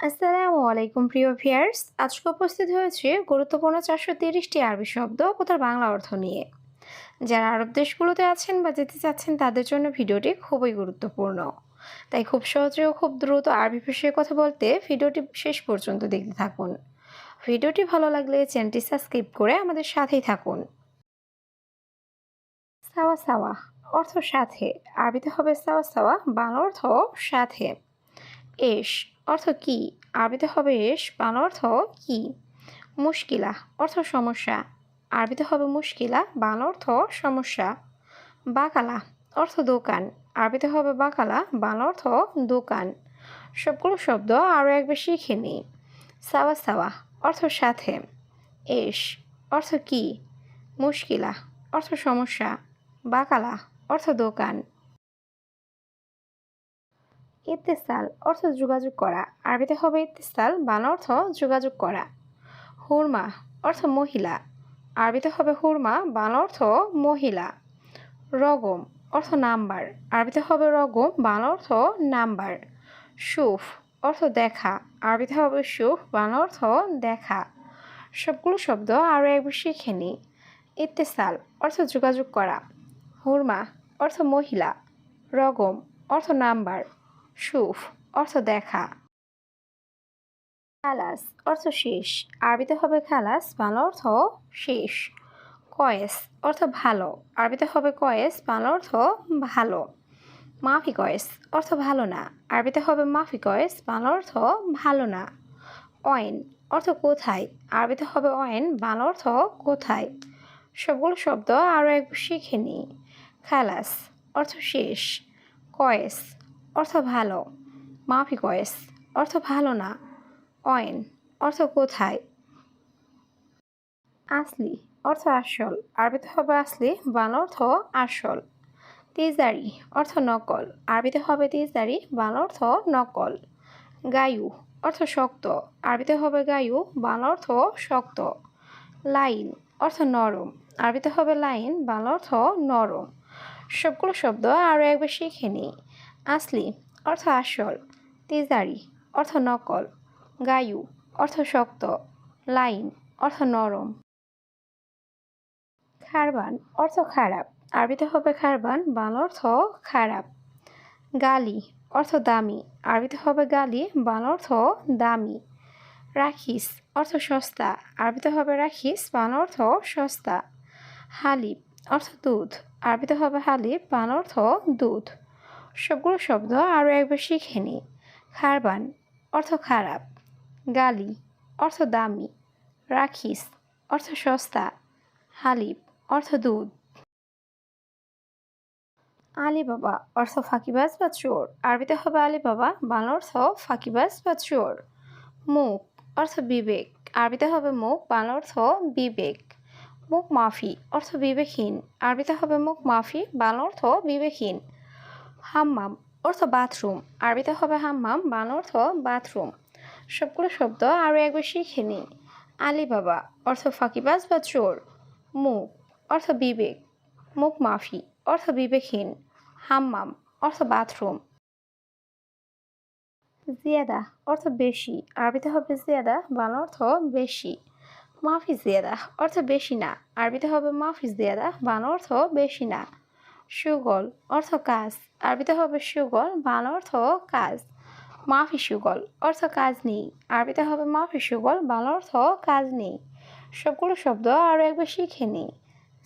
আসসালামু আলাইকুম প্রিয় ভিউয়ার্স, আজকে উপস্থিত হয়েছে গুরুত্বপূর্ণ 430টি আরবি শব্দ ও তার বাংলা অর্থ নিয়ে। যারা আরব দেশগুলোতে আছেন বা যেতে চাচ্ছেন তাদের জন্য ভিডিওটি খুবই গুরুত্বপূর্ণ। তাই খুব সহজে ও খুব দ্রুত আরবি বিষয়ে কথা বলতে ভিডিওটি শেষ পর্যন্ত দেখতে থাকুন। ভিডিওটি ভালো লাগলে চ্যানেলটি সাবস্ক্রাইব করে আমাদের সাথেই থাকুন। সাওয়া সাওয়া অর্থ সাথে, আরবিতে হবে সাওয়া সাওয়া, বাংলা অর্থ সাথে। এশ অর্থ কি, আরবিতে হবে এশ, বাংলা অর্থ কি। মুশকিলা অর্থ সমস্যা, আরবিতে হবে মুশকিলা, বাংলা অর্থ সমস্যা। বাকালা অর্থ দোকান, আরবিতে হবে বাকালা, বাংলা অর্থ দোকান। সবগুলো শব্দ আরও একবার শিখে নিই। সাওয়া সাওয়া অর্থ সাথে, এশ অর্থ কি, মুশকিলা অর্থ সমস্যা, বাকালা অর্থ দোকান। ইত্তেসাল অর্থ যোগাযোগ করা, আরবিতে হবে ইত্তেসাল, বাংলা অর্থ যোগাযোগ করা। হুরমা অর্থ মহিলা, আরবিতে হবে হুরমা, বাংলা অর্থ মহিলা। রগম অর্থ নাম্বার, আরবিতে হবে রগম, বাংলা অর্থ নাম্বার। সুফ অর্থ দেখা, আরবিতে হবে সুফ, বাংলা অর্থ দেখা। সবগুলো শব্দ আরও একবার শিখে নিই। ইত্তেসাল অর্থ যোগাযোগ করা, হুরমা অর্থ মহিলা, রগম অর্থ নাম্বার, সুফ অর্থ দেখা। খালাস অর্থ শেষ, আরবিতে হবে খালাস, বাংলা অর্থ শেষ। কয়েস অর্থ ভালো, আরবিতে হবে কয়েস, বাংলা অর্থ ভালো। মাফি কয়েস অর্থ ভালো না, আরবিতে হবে মাফি কয়েস, বাংলা অর্থ ভালো না। অয়েন অর্থ কোথায়, আরবিতে হবে অয়েন, বাংলা অর্থ কোথায়। সবগুলো শব্দ আরও একবার শিখে নিই। খালাস অর্থ শেষ, কয়েস অর্থ ভালো, মাফি কয়েস অর্থ ভালো না, অয়েন অর্থ কোথায়। আসলি অর্থ আসল, আরবিতে হবে আসলি, বাংলা অর্থ আসল। তেজারি অর্থ নকল, আরবিতে হবে তেজারি, বাংলা অর্থ নকল। গায়ু অর্থ শক্ত, আরবিতে হবে গায়ু, বাংলা অর্থ শক্ত। লাইন অর্থ নরম, আরবিতে হবে লাইন, বাংলা অর্থ নরম। সবগুলো শব্দ আরও একবার শিখে নিই। আসলি অর্থ আসল, তেজারি অর্থ নকল, গায়ু অর্থ শক্ত, লাইন অর্থ নরম। খারবান অর্থ খারাপ, আরবিতে হবে খারবান, বাংলা অর্থ খারাপ। গালি অর্থ দামি, আরবিতে হবে গালি, বাংলা অর্থ দামি। রাখিস অর্থ সস্তা, আরবিতে হবে রাখিস, বাংলা অর্থ সস্তা। হালিব অর্থ দুধ, আরবিতে হবে হালিব, বাংলা অর্থ দুধ। সবগুলো শব্দ আরও একবার শিখে নিই। খারবান অর্থ খারাপ, গালি অর্থ দামি, রাখিস অর্থ সস্তা, হালিব অর্থ দুধ। আলিবাবা অর্থ ফাঁকিবাজ বা চোর, আরবিতে হবে আলিবাবা, বাংলা অর্থ ফাঁকিবাজ বা চোর। মুখ অর্থ বিবেক, আরবিতে হবে মুখ, বাংলা অর্থ বিবেক। মুখ মাফি অর্থ বিবেকহীন, আরবিতে হবে মুখ মাফি, বাংলা অর্থ বিবেকহীন। হাম্মাম অর্থ বাথরুম, আরবিতে হবে হাম্মাম, বাংলা অর্থ বাথরুম। সবগুলো শব্দ আরও একবার শিখে নিই। আলিবাবা অর্থ ফাঁকিবাজ বা চোর, মুখ অর্থ বিবেক, মুখ মাফি অর্থ বিবেকহীন, হাম্মাম অর্থ বাথরুম। জিয়াদা অর্থ বেশি, আরবিতে হবে জিয়াদা, বাংলা অর্থ বেশি। মাফি জিয়াদা অর্থ বেশি না, আরবিতে হবে মাফি জিয়াদা, বাংলা অর্থ বেশি না। সুগল অর্থ কাজ, আরবিতে হবে সুগল, বাংলা অর্থ কাজ। মাফি সুগল অর্থ কাজ নেই, আরবিতে হবে মাফি সুগল, বাংলা অর্থ কাজ নেই। সবগুলো শব্দ আরও একবার শিখে নিই।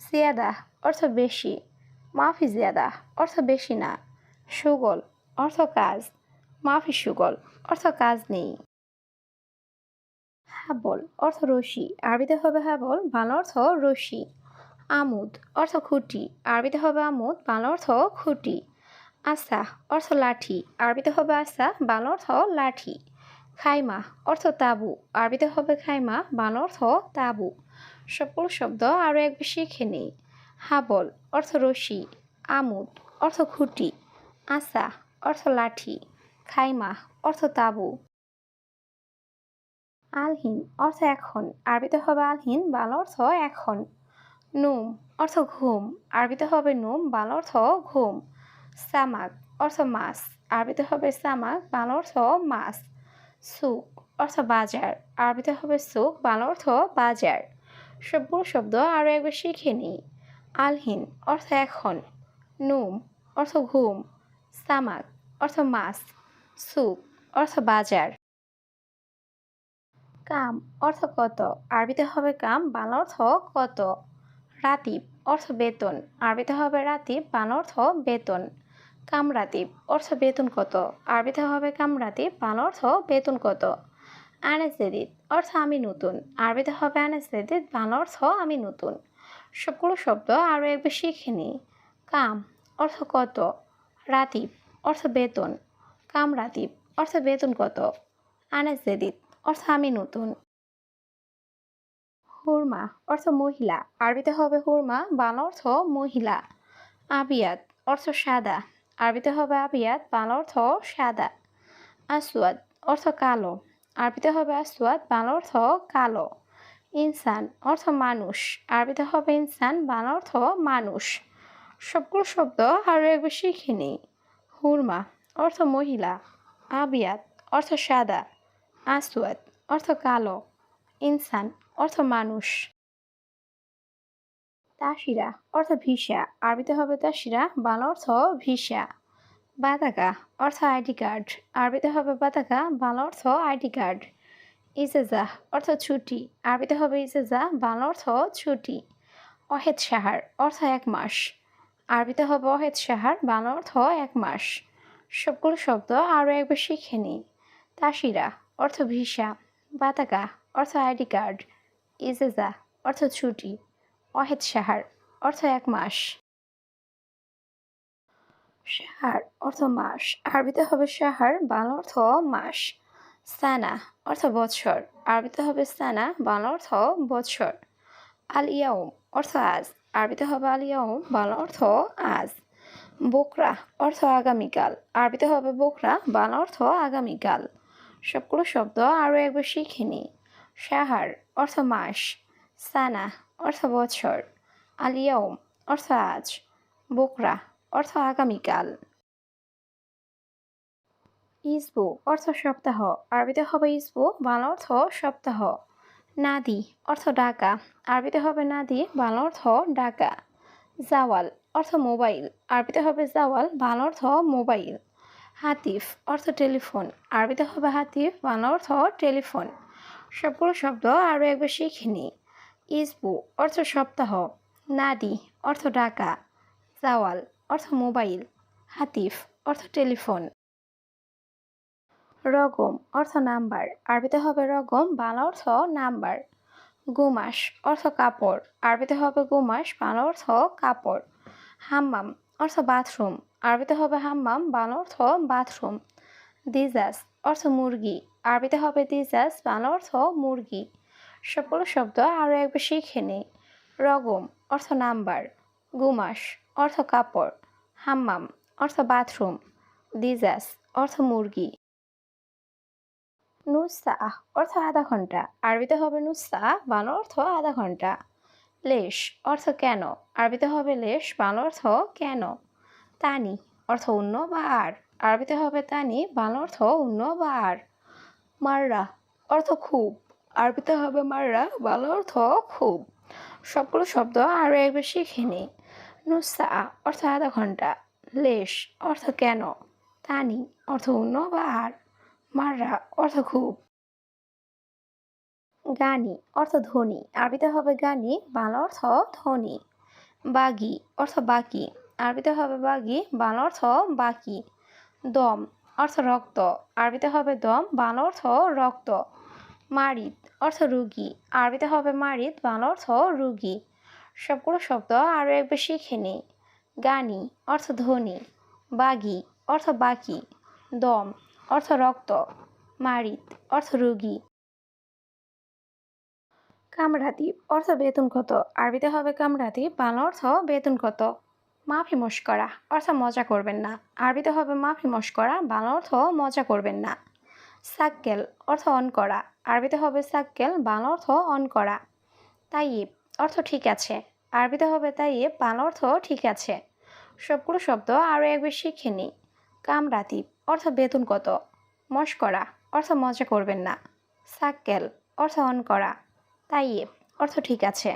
জিয়াদা অর্থ বেশি, মাফি জিয়াদা অর্থ বেশি না, সুগল অর্থ কাজ, মাফি সুগল অর্থ কাজ নেই। হাবল অর্থ রশি, আরবিতে হবে হাবল, বাংলা অর্থ রশি। আমুদ অর্থ খুঁটি, আরবিতে হবে আমুদ, বাংলা অর্থ খুঁটি। আসা অর্থ লাঠি, আরবিতে হবে আসা, বাংলা অর্থ লাঠি। খাইমা অর্থ তাঁবু, আরবিতে হবে খাইমা, বাংলা অর্থ তাঁবু। সবগুলো শব্দ আরও একবার শিখে নিই। হাবল অর্থ রশি, আমুদ অর্থ খুঁটি, আসা অর্থ লাঠি, খাইমা অর্থ তাঁবু। আলহিন অর্থ এখন, আরবিতে হবে আলহিন, বাংলা অর্থ এখন। নুম অর্থ ঘুম, আরবিতে হবে নুম, বাংলা অর্থ ঘুম। সামাক অর্থ মাছ, আরবিতে হবে সামাক, বাংলা অর্থ মাছ। সুক অর্থ বাজার, আরবিতে হবে সুক, বাংলা অর্থ বাজার। সবগুলো শব্দ আরও একবার শিখে নিই। আলহিন অর্থ এখন, নুম অর্থ ঘুম, সামাক অর্থ মাছ, সুক অর্থ বাজার। কাম অর্থ কত, আরবিতে হবে কাম, বাংলা অর্থ কত। রাতিব অর্থ বেতন, আরবিতে হবে রাতিব, বাংলা অর্থ বেতন। কামরাতিব অর্থ বেতন কত, আরবিতে হবে কামরাতিব, বাংলা অর্থ বেতন কত। আনাসেদিদ অর্থ আমি নতুন, আরবিতে হবে আনাসেদিদ, বাংলা অর্থ আমি নতুন। সবগুলো শব্দ আরও একবার শিখে নিই। কাম অর্থ কত, রাতিব অর্থ বেতন, কামরাতিব অর্থ বেতন কত, আনাসেদিদ অর্থ আমি নতুন। হুরমা অর্থ মহিলা, আরবিতে হবে হুরমা, বাংলা অর্থ মহিলা। আবিয়াত অর্থ সাদা, আরবিতে হবে আবিয়াত, বাংলা অর্থ সাদা। আসওয়াদ অর্থ কালো, আরবিতে হবে আসওয়াদ, বাংলা অর্থ কালো। ইনসান অর্থ মানুষ, আরবিতে হবে ইনসান, বাংলা অর্থ মানুষ। সবগুলো শব্দ আরও একবার শিখে নিই। হুরমা অর্থ মহিলা, আবিয়াত অর্থ সাদা, আসওয়াদ অর্থ কালো, ইনসান অর্থ মানুষ। তাসিরা অর্থ ভিসা, আরবিতে হবে তাসিরা, বাংলা অর্থ ভিসা। বাতাকা অর্থ আইডি কার্ড, আরবিতে হবে বাতাকা, বাংলা অর্থ আইডি কার্ড। ইজেজা অর্থ ছুটি, আরবিতে হবে ইজেজা, বাংলা অর্থ ছুটি। অহেদ সাহার অর্থ এক মাস, আরবিতে হবে অহেদ সাহার, বাংলা অর্থ এক মাস। সবগুলো শব্দ আরও একবার শিখে নিই। তাসিরা অর্থ ভিসা, বাতাকা অর্থ আইডি কার্ড, ইজেজা অর্থ ছুটি, অহেদ সাহার অর্থ এক মাস। সাহার অর্থ মাস, আরবিতে হবে সাহার, বাংলা অর্থ মাস। সানা অর্থ বৎসর, আরবিতে হবে সানা, বাংলা অর্থ বৎসর। আল ইয়াউম অর্থ আজ, আরবিতে হবে আল ইয়াউম, বাংলা অর্থ আজ। বোকরা অর্থ আগামীকাল, আরবিতে হবে বোকরা, বাংলা অর্থ আগামীকাল। সবগুলো শব্দ আরও একবার শিখে নিই। সাহার অর্থ মাস, সানা অর্থ বছর, আল ইয়াউম অর্থ আজ, বোকরা অর্থ আগামীকাল। ইসবু অর্থ সপ্তাহ, আরবিতে হবে ইসবু, বাংলা অর্থ সপ্তাহ। নাদি অর্থ ডাকা, আরবিতে হবে নাদি, বাংলা অর্থ ডাকা। জাওয়াল অর্থ মোবাইল, আরবিতে হবে জাওয়াল, বাংলা অর্থ মোবাইল। হাতিফ অর্থ টেলিফোন, আরবিতে হবে হাতিফ, বাংলা অর্থ টেলিফোন। সবগুলো শব্দ আরও একবার শিখে নিই। ইসবু অর্থ সপ্তাহ, নাদি অর্থ ডাকা, জাওয়াল অর্থ মোবাইল, হাতিফ অর্থ টেলিফোন। রগম অর্থ নাম্বার, আরবিতে হবে রগম, বাংলা অর্থ নাম্বার। গুমাস অর্থ কাপড়, আরবিতে হবে গুমাস, বাংলা অর্থ কাপড়। হাম্মাম অর্থ বাথরুম, আরবিতে হবে হাম্মাম, বাংলা অর্থ বাথরুম। দিজাস অর্থ মুরগি, আরবিতে হবে দিজাস, বাংলা অর্থ মুরগি। সবগুলো শব্দ আরও একবার শিখে নিই। রগম অর্থ নাম্বার, গুমাস অর্থ কাপড়, হাম্মাম অর্থ বাথরুম, দিজাস অর্থ মুরগি। নুসা অর্থ আধা ঘন্টা, আরবিতে হবে নুসা, বাংলা অর্থ আধা ঘন্টা। লেশ অর্থ কেন, আরবিতে হবে লেশ, বাংলা অর্থ কেন। তানি অর্থ অন্য বা আর, আরবিতে হবে তানি, বাংলা অর্থ অন্য বা আর। মাররা অর্থ খুব, আরবিতে হবে মাররা, বাংলা অর্থ খুব। সবগুলো শব্দ আরও একবার শিখে নিই। নুসা অর্থ আধা ঘন্টা, লেশ অর্থ কেন, তানি অর্থ অন্য বা আর, মাররা অর্থ খুব। গানি অর্থ ধ্বনি, আরবিতে হবে গানি, বাংলা অর্থ ধ্বনি। বাগি অর্থ বাকি, আরবিতে হবে বাগি, বাংলা অর্থ বাকি। দম অর্থ রক্ত, আরবিতে হবে দম, বাংলা অর্থ রক্ত। মারিদ অর্থ রুগী, আরবিতে হবে মারিদ, বাংলা অর্থ রুগী। সবগুলো শব্দ আরও একবার শিখে নিই। গানি অর্থ ধ্বনি, বাগি অর্থ বাকি, দম অর্থ রক্ত, মারিদ অর্থ রুগী। কামরাতি অর্থ বেতন কত, আরবিতে হবে কামরাতি, বাংলা অর্থ বেতন কত। মাফি মশকরা অর্থ মজা করবেন না, আরবিতে হবে মাফি মশকরা, বাংলা অর্থ মজা করবেন না। সাক্কেল অর্থ অন করা, আরবিতে হবে সাক্কেল, বাংলা অর্থ অন করা। তাইব অর্থ ঠিক আছে, আরবিতে হবে তাইব, বাংলা অর্থ ঠিক আছে। সবগুলো শব্দ আরও একবার শিখে নিই। কামরাতি অর্থ বেতন কত, মশকরা অর্থ মজা করবেন না। সাক্কেল অর্থ অন করা। তাইয়েব অর্থ ঠিক আছে।